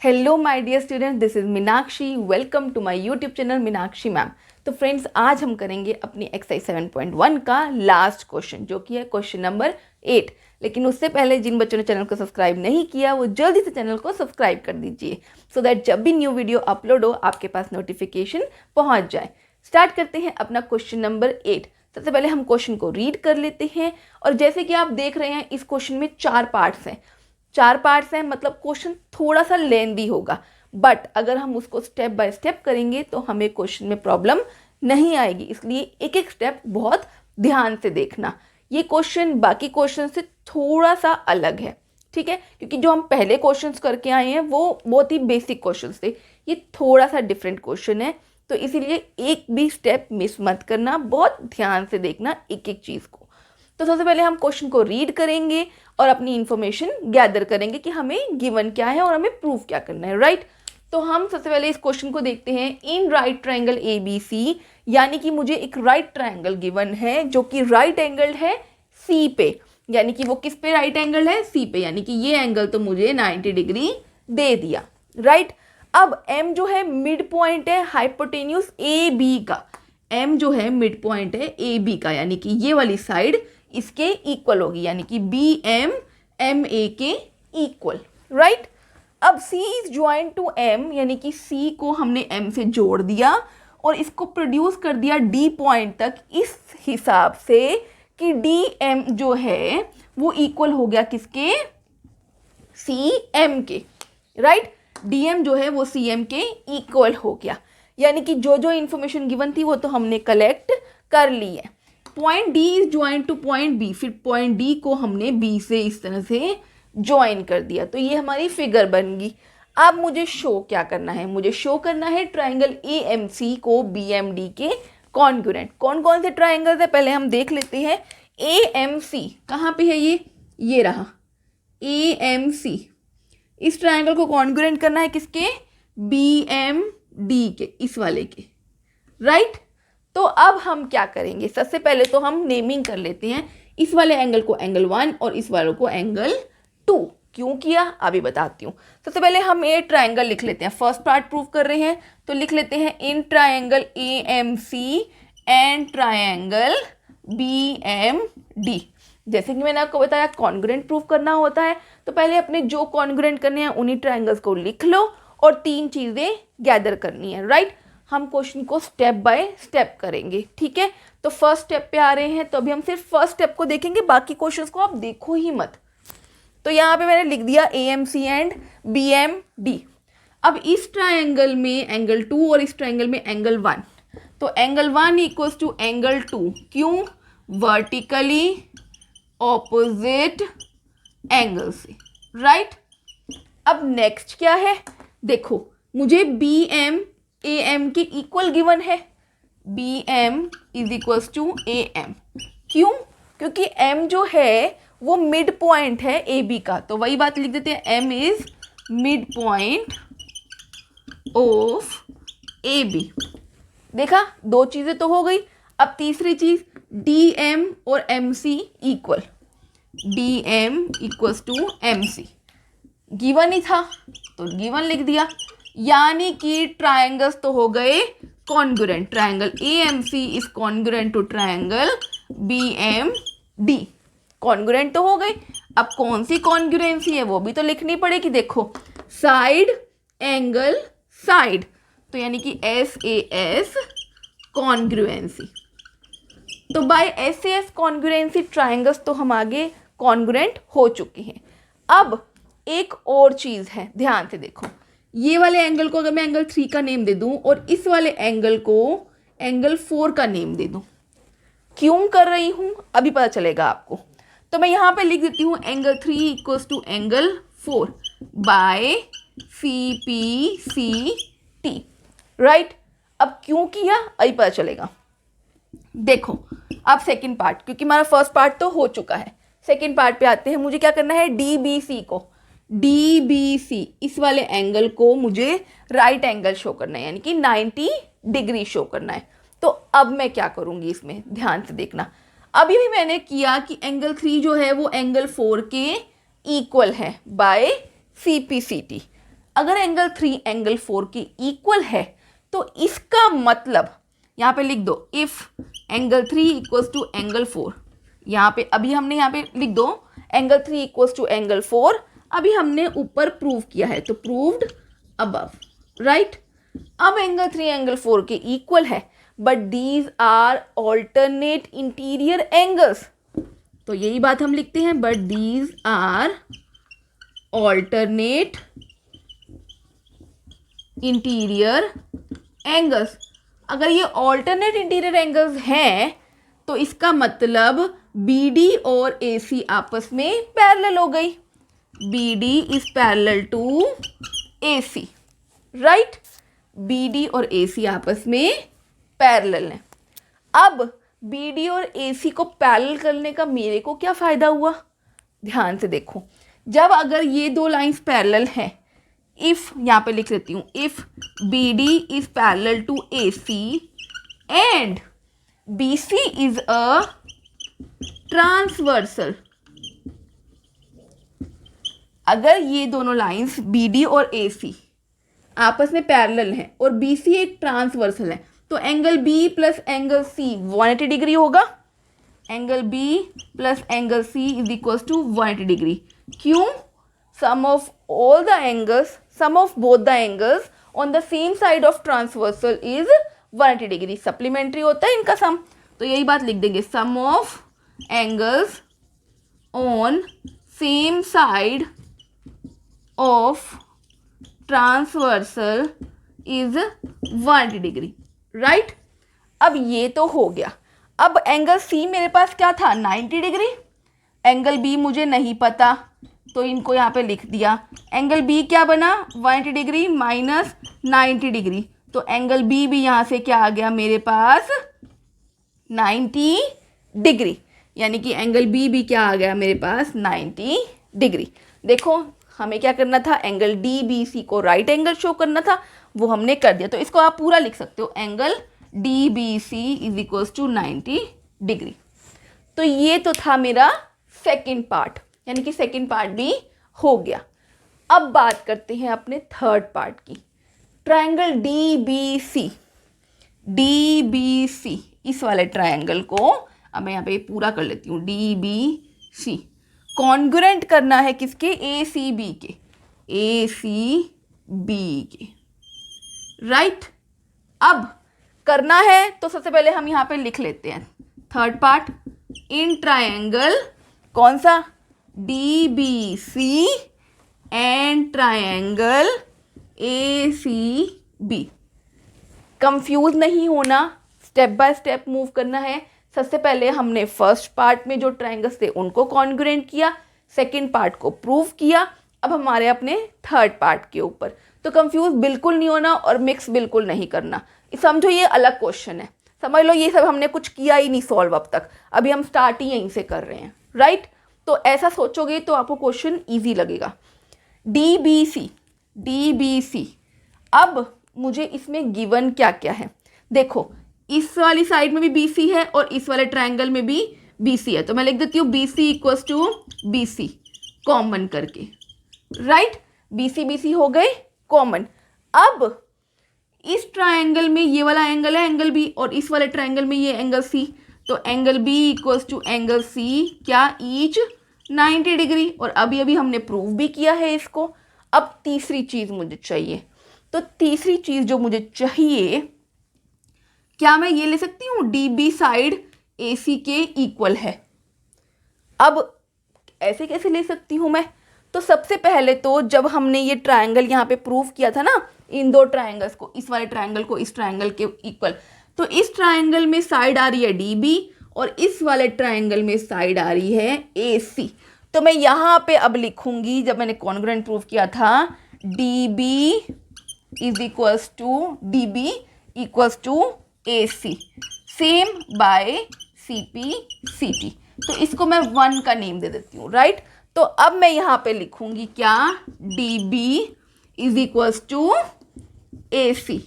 Hello my dear student, this is Meenakshi. Welcome to my YouTube channel Meenakshi ma'am. तो friends, आज हम करेंगे अपनी एक्सरसाइज 7.1 का लास्ट क्वेश्चन, जो कि है क्वेश्चन नंबर 8। लेकिन उससे पहले जिन बच्चों ने चैनल को सब्सक्राइब नहीं किया वो जल्दी से चैनल को सब्सक्राइब कर दीजिए, सो दैट जब भी न्यू वीडियो अपलोड हो आपके पास नोटिफिकेशन पहुँच जाए। स्टार्ट करते हैं अपना क्वेश्चन नंबर 8। सबसे पहले हम क्वेश्चन को रीड कर लेते हैं। और जैसे कि आप देख रहे हैं, इस क्वेश्चन में 4 पार्ट्स हैं, मतलब क्वेश्चन थोड़ा सा लेंदी होगा, बट अगर हम उसको स्टेप बाय स्टेप करेंगे तो हमें क्वेश्चन में प्रॉब्लम नहीं आएगी। इसलिए एक एक स्टेप बहुत ध्यान से देखना। ये क्वेश्चन बाकी क्वेश्चन से थोड़ा सा अलग है, ठीक है, क्योंकि जो हम पहले क्वेश्चंस करके आए हैं वो बहुत ही बेसिक क्वेश्चंस थे। ये थोड़ा सा डिफरेंट क्वेश्चन है, तो इसीलिए एक भी स्टेप मिस मत करना, बहुत ध्यान से देखना एक एक चीज़ को। तो सबसे पहले हम क्वेश्चन को रीड करेंगे और अपनी इंफॉर्मेशन गैदर करेंगे कि हमें गिवन क्या है और हमें प्रूफ क्या करना है, राइट। तो हम सबसे पहले इस क्वेश्चन को देखते हैं। इन राइट ट्रायंगल ABC, यानी कि मुझे एक राइट ट्रायंगल गिवन है जो कि राइट एंगल है C पे, यानी कि वो किस पे राइट एंगल है, C पे, यानी कि ये एंगल तो मुझे 90 डिग्री दे दिया, राइट। अब M जो है मिड पॉइंट है हाइपोटेन्यूज AB का। M जो है मिड पॉइंट है AB का, यानी कि ये वाली साइड इसके इक्वल होगी, यानी कि BM MA के इक्वल, राइट। अब C is join to M, यानी कि C को हमने M से जोड़ दिया और इसको प्रोड्यूस कर दिया D पॉइंट तक, इस हिसाब से कि DM जो है वो इक्वल हो गया किसके, CM के, राइट। DM जो है वो CM के इक्वल हो गया, यानी कि जो जो इन्फॉर्मेशन गिवन थी वो तो हमने कलेक्ट कर ली है। Point D is join two point B, फिर पॉइंट D को हमने B से इस तरह से ज्वाइन कर दिया, तो ये हमारी फिगर बन गई। अब मुझे शो क्या करना है, मुझे शो करना है ट्राइंगल AMC को BMD के कॉन्ग्रुएंट। कौन कौन से ट्राइंगल्स है पहले हम देख लेते हैं। AMC कहाँ पे है, ये रहा AMC। इस ट्राइंगल को कॉन्ग्रुएंट करना है किसके, BMD के, इस वाले के, राइट। तो अब हम क्या करेंगे, सबसे पहले तो हम नेमिंग कर लेते हैं। इस वाले एंगल को एंगल 1 और इस वाले को एंगल 2। क्यों किया अभी बताती हूँ। सबसे पहले हम ये ट्रायंगल लिख लेते हैं, फर्स्ट पार्ट प्रूव कर रहे हैं तो लिख लेते हैं in triangle AMC and triangle BMD। जैसे कि मैंने आपको बताया कॉन्ग्रुएंट प्रूव करना होता है, तो पहले अपने जो कॉन्ग्रुएंट करने हैं उन्हीं ट्रायंगल्स को लिख लो और 3 चीज़ें गैदर करनी है, राइट। हम क्वेश्चन को स्टेप बाय स्टेप करेंगे, ठीक है। तो फर्स्ट स्टेप पे आ रहे हैं, तो अभी हम सिर्फ फर्स्ट स्टेप को देखेंगे, बाकी क्वेश्चंस को आप देखो ही मत। तो यहाँ पे मैंने लिख दिया AMC एंड BMD। अब इस ट्रायंगल में एंगल 2 और इस ट्रायंगल में एंगल 1, तो एंगल 1 इक्वल्स टू एंगल 2। क्यों, वर्टिकली ऑपोजिट एंगल से, राइट। अब नेक्स्ट क्या है, देखो मुझे BM AM के इक्वल गिवन है, BM is equals to AM। क्यों, क्योंकि M जो है वो मिड पॉइंट है AB का, तो वही बात लिख देते हैं, M is mid point of AB। देखा, 2 चीज़ें तो हो गई। अब तीसरी चीज़, DM और MC equal, DM equals to MC, given ही था तो गिवन लिख दिया, यानी कि ट्रायंगल्स तो हो गए congruent. Triangle AMC is congruent to triangle BMD, congruent तो हो गए। अब कौन सी कॉन्ग्रुएंसी है वो भी तो लिखनी पड़ेगी। देखो, साइड एंगल साइड, तो यानी कि SAS कॉन्ग्रुएंसी। तो बाय SAS कॉन्ग्रुएंसी ट्रायंगल्स तो हम आगे कॉन्ग्रुएंट हो चुके हैं। अब एक और चीज़ है, ध्यान से देखो, ये वाले एंगल को अगर मैं एंगल 3 का नेम दे दूं और इस वाले एंगल को एंगल 4 का नेम दे दूं, क्यों कर रही हूं अभी पता चलेगा आपको। तो मैं यहाँ पे लिख देती हूँ angle 3 equals to angle 4 by CPCT, right. अब क्यों किया अभी पता चलेगा। देखो, अब सेकंड पार्ट, क्योंकि हमारा फर्स्ट पार्ट तो हो चुका है, सेकंड पार्ट पे आते हैं। मुझे क्या करना है, DBC इस वाले एंगल को मुझे राइट एंगल शो करना है, यानी कि 90 डिग्री शो करना है। तो अब मैं क्या करूँगी, इसमें ध्यान से देखना। अभी भी मैंने किया कि एंगल 3 जो है वो एंगल 4 के इक्वल है बाय CPCT। अगर एंगल 3 एंगल 4 के इक्वल है तो इसका मतलब यहाँ पे लिख दो, if angle 3 equals to angle 4, यहाँ पे अभी हमने यहाँ पे लिख दो एंगल 3 इक्वल्स टू एंगल 4, अभी हमने ऊपर प्रूव किया है तो प्रूव्ड अबव, राइट। अब एंगल 3 एंगल 4 के इक्वल है but these are alternate interior angles, तो यही बात हम लिखते हैं, but these are alternate interior angles. अगर ये ऑल्टरनेट इंटीरियर एंगल्स हैं तो इसका मतलब BD और AC आपस में पैरेलल हो गई, BD is parallel to AC, right. BD और AC आपस में पैरेलल है। अब BD और AC को पैरेलल करने का मेरे को क्या फ़ायदा हुआ, ध्यान से देखो। जब अगर ये दो लाइंस पैरेलल हैं, इफ़ यहाँ पे लिख लेती हूँ, if BD is parallel to AC and BC is a transversal, अगर ये दोनों लाइंस BD और AC आपस में पैरेलल हैं और BC एक ट्रांसवर्सल है तो angle B plus angle C 180 degree होगा, angle B plus angle C is equals to 180 degree. क्यों? Sum of all the angles, sum of both the angles on the same side of transversal is 180 degree, supplementary होता है इनका sum, तो यही बात लिख देंगे, sum of angles on same side of transversal is 180 degree, right. अब ये तो हो गया। अब एंगल C मेरे पास क्या था, 90 डिग्री, एंगल B मुझे नहीं पता तो इनको यहाँ पे लिख दिया, एंगल B क्या बना, 180 डिग्री माइनस 90 डिग्री, तो एंगल B भी यहाँ से क्या आ गया मेरे पास 90 डिग्री, यानी कि एंगल B भी क्या आ गया मेरे पास 90 डिग्री। देखो हमें क्या करना था, एंगल DBC को राइट एंगल शो करना था, वो हमने कर दिया। तो इसको आप पूरा लिख सकते हो, angle DBC is equals to 90 degree. तो ये तो था मेरा सेकंड पार्ट, यानी कि सेकंड पार्ट भी हो गया। अब बात करते हैं अपने थर्ड पार्ट की, ट्रायंगल DBC। DBC इस वाले ट्रायंगल को अब मैं यहाँ पे पूरा कर लेती हूँ, DBC कॉन्ग्रुएंट करना है किसके, ACB के, ACB के, राइट। अब करना है तो सबसे पहले हम यहाँ पे लिख लेते हैं थर्ड पार्ट, इन ट्रायंगल कौन सा, DBC and triangle ACB। Confuse नहीं होना, स्टेप बाय स्टेप मूव करना है। सबसे पहले हमने फर्स्ट पार्ट में जो ट्रायंगल्स थे उनको कॉन्ग्रुएंट किया, सेकंड पार्ट को प्रूव किया, अब हमारे अपने थर्ड पार्ट के ऊपर। तो कंफ्यूज बिल्कुल नहीं होना और मिक्स बिल्कुल नहीं करना। समझो ये अलग क्वेश्चन है, समझ लो ये सब हमने कुछ किया ही नहीं सॉल्व अब तक, अभी हम स्टार्ट ही यहीं से कर रहे हैं, राइट। तो ऐसा सोचोगे तो आपको क्वेश्चन ईजी लगेगा। DBC, अब मुझे इसमें गिवन क्या क्या है, देखो इस वाली साइड में भी BC है और इस वाले ट्रायंगल में भी BC है, तो मैं लिख देती हूँ BC equals to BC common करके, राइट। BC हो गए कॉमन। अब इस ट्रायंगल में ये वाला एंगल है एंगल B और इस वाले ट्रायंगल में ये एंगल C, तो angle B equals to angle C क्या, ईच 90 डिग्री, और अभी हमने प्रूव भी किया है इसको। अब तीसरी चीज़ मुझे चाहिए, तो तीसरी चीज़ जो मुझे चाहिए, क्या मैं ये ले सकती हूँ DB साइड AC के इक्वल है। अब ऐसे कैसे ले सकती हूँ मैं, तो सबसे पहले तो जब हमने ये ट्रायंगल यहाँ पे प्रूव किया था ना, इन दो ट्रायंगल्स को, इस वाले ट्रायंगल को इस ट्रायंगल के इक्वल, तो इस ट्रायंगल में साइड आ रही है DB और इस वाले ट्रायंगल में साइड आ रही है AC। तो मैं यहाँ पे अब लिखूंगी, जब मैंने कॉन्ग्रुएंट प्रूव किया था, DB is equals to AC same by CP तो इसको मैं 1 का नेम दे देती हूँ, राइट। तो अब मैं यहाँ पे लिखूंगी क्या, DB is equals to AC।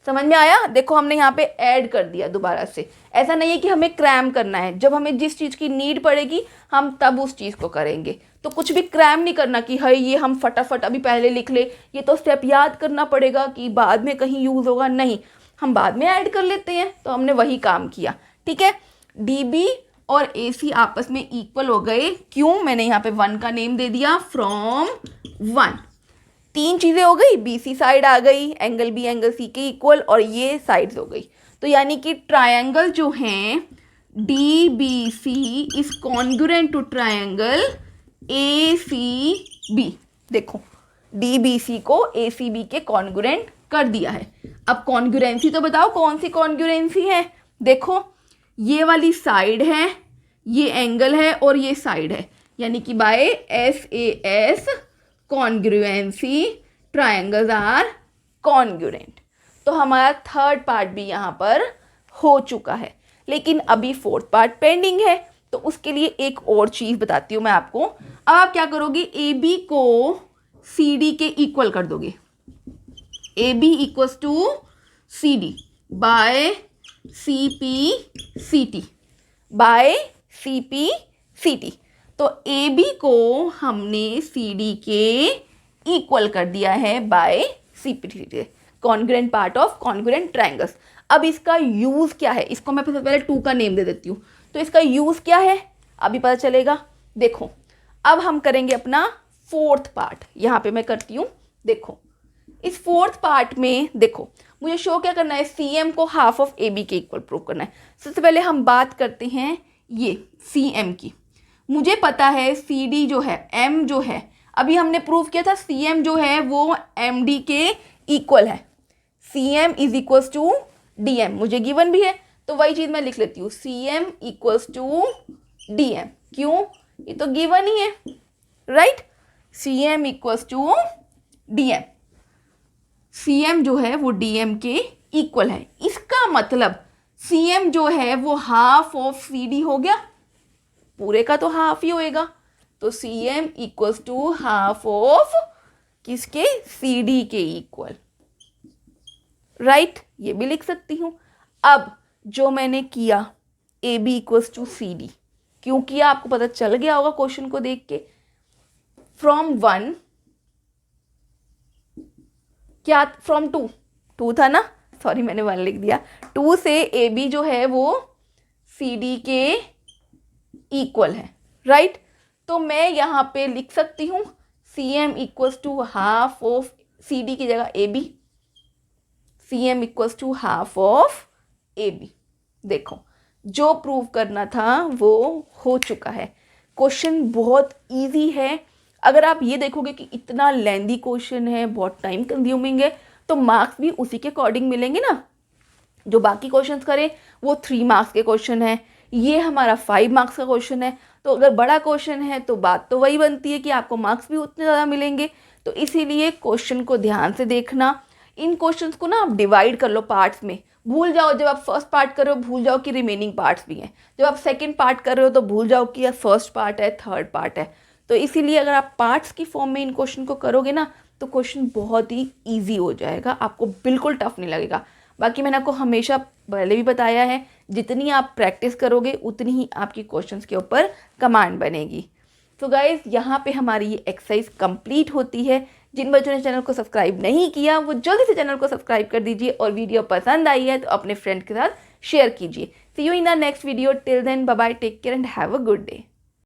समझ में आया? देखो हमने यहाँ पे ऐड कर दिया दोबारा से, ऐसा नहीं है कि हमें क्रैम करना है, जब हमें जिस चीज़ की नीड पड़ेगी हम तब उस चीज़ को करेंगे। तो कुछ भी क्रैम नहीं करना कि है ये हम फटाफट अभी पहले लिख ले, ये तो स्टेप याद करना पड़ेगा कि बाद में कहीं यूज़ होगा, नहीं, हम बाद में ऐड कर लेते हैं। तो हमने वही काम किया, ठीक है। DB और AC आपस में इक्वल हो गए, क्यों? मैंने यहाँ पे 1 का नेम दे दिया, फ्रॉम 1। 3 चीज़ें हो गई, BC साइड आ गई, एंगल B एंगल C के इक्वल, और ये साइड्स हो गई। तो यानी कि ट्रायंगल जो हैं DBC is congruent to triangle ACB। देखो DBC को ACB के कॉन्ग्रुएंट कर दिया है। अब कॉन्ग्रुएंसी तो बताओ कौन सी कॉन्ग्रुएंसी है? देखो ये वाली साइड है, ये एंगल है और ये साइड है, यानी कि by SAS congruency triangles are congruent. तो हमारा थर्ड पार्ट भी यहाँ पर हो चुका है, लेकिन अभी फोर्थ पार्ट पेंडिंग है। तो उसके लिए एक और चीज़ बताती हूँ मैं आपको। अब आप क्या करोगे, AB को CD के इक्वल कर दोगे। AB equals to CD by CP/CT by CP/CT। तो AB को हमने CD के इक्वल कर दिया है by CP/CT, congruent part of congruent triangles. अब इसका यूज़ क्या है, इसको मैं पहले 2 का नेम दे देती हूँ। तो इसका यूज़ क्या है अभी पता चलेगा। देखो अब हम करेंगे अपना फोर्थ पार्ट, यहाँ पे मैं करती हूँ। देखो इस फोर्थ पार्ट में देखो मुझे शो क्या करना है, CM को हाफ ऑफ AB के इक्वल प्रूव करना है। सबसे पहले हम बात करते हैं ये CM की। मुझे पता है CD जो है, M जो है, अभी हमने प्रूव किया था CM जो है वो MD के इक्वल है। CM is equals to DM मुझे गिवन भी है, तो वही चीज़ मैं लिख लेती हूँ, CM इक्वल्स टू DM। क्यों? ये तो गिवन ही है, right. CM equals to DM, CM जो है वो DM के इक्वल है। इसका मतलब CM जो है वो हाफ ऑफ CD हो गया, पूरे का तो हाफ ही होएगा। तो CM equals to half of किसके, CD के इक्वल, राइट। ये भी लिख सकती हूँ। अब जो मैंने किया AB इक्वल्स टू CD, क्यों किया आपको पता चल गया होगा क्वेश्चन को देख के। फ्रॉम 1 क्या, फ्रॉम 2 था ना, सॉरी मैंने 1 लिख दिया। 2 से AB जो है वो CD के इक्वल है, राइट। तो मैं यहाँ पे लिख सकती हूँ CM equals to half of CD की जगह AB, CM equals to half of AB। देखो जो प्रूव करना था वो हो चुका है। क्वेश्चन बहुत इजी है। अगर आप ये देखोगे कि इतना लेंदी क्वेश्चन है, बहुत टाइम कंज्यूमिंग है, तो मार्क्स भी उसी के अकॉर्डिंग मिलेंगे ना। जो बाकी क्वेश्चंस करें वो 3 मार्क्स के क्वेश्चन है, ये हमारा 5 मार्क्स का क्वेश्चन है। तो अगर बड़ा क्वेश्चन है तो बात तो वही बनती है कि आपको मार्क्स भी उतने ज़्यादा मिलेंगे। तो इसीलिए क्वेश्चन को ध्यान से देखना। इन क्वेश्चंस को ना आप डिवाइड कर लो पार्ट्स में। भूल जाओ जब आप फर्स्ट पार्ट कर रहे हो, भूल जाओ कि रिमेनिंग पार्ट्स भी हैं। जब आप सेकंड पार्ट कर रहे हो तो भूल जाओ कि फर्स्ट पार्ट है, थर्ड पार्ट है। तो इसीलिए अगर आप पार्ट्स की फॉर्म में इन क्वेश्चन को करोगे ना तो क्वेश्चन बहुत ही ईजी हो जाएगा, आपको बिल्कुल टफ नहीं लगेगा। बाकी मैंने आपको हमेशा पहले भी बताया है, जितनी आप प्रैक्टिस करोगे उतनी ही आपकी क्वेश्चंस के ऊपर कमांड बनेगी। तो गाइज यहाँ पे हमारी ये एक्सरसाइज कंप्लीट होती है। जिन बच्चों ने चैनल को सब्सक्राइब नहीं किया वो जल्दी से चैनल को सब्सक्राइब कर दीजिए, और वीडियो पसंद आई है तो अपने फ्रेंड के साथ शेयर कीजिए। See you in the next video. Till then bye bye, take care and have a good day.